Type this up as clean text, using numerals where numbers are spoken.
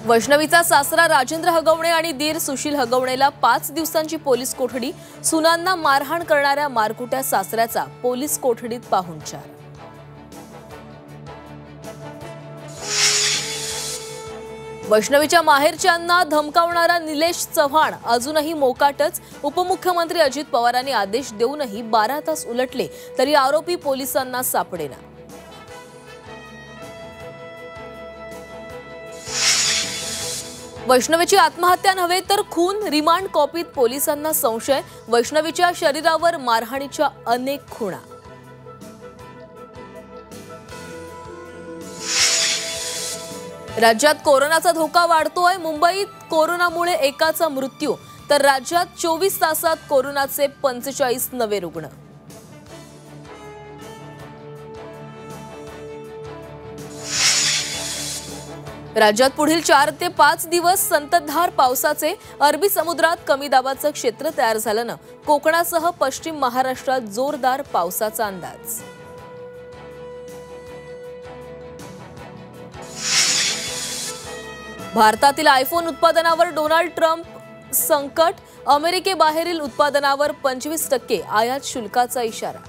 वैष्णवीचा सासरा राजेंद्र हगवणे आणि दीर सुशील हगवणेला 5 दिवसांची पोलीस कोठडी। सुनांना मारहाण करणाऱ्या मारकुट्या सासऱ्याचा पोलीस कोठडीत पाहुणचार। वैष्णवीच्या माहेरच्यांना धमकावणारा निलेश चव्हाण अजूनही मोकाटच। उपमुख्यमंत्री अजित पवारांनी आदेश देऊनही 12 तास उलटले तरी आरोपी पोलिसांना सापडेना। वैष्णवीची आत्महत्या नव्हे तर खून, रिमांड कॉपीत पोलिसांना संशय। वैष्णवीच्या शरीरावर मारहाणीच्या अनेक खुणा। राज्यात कोरोनाचा धोका वाढतोय। मुंबईत कोरोनामुळे एकाचा मृत्यू तर राज्यात 24 तासात कोरोनाचे 45 नवे रुग्ण। राज्यात पुढील 4 ते 5 दिवस संततधार पावसाचे। अरबी समुद्रात कमी दाबाचं क्षेत्र तयार झाल्यानं कोकणासह पश्चिम महाराष्ट्रात जोरदार पावसाचा अंदाज। भारतातील आयफोन उत्पादनावर डोनाल्ड ट्रम्प संकट। अमेरिकेबाहेरील उत्पादनावर 25% आयात शुल्काचा इशारा।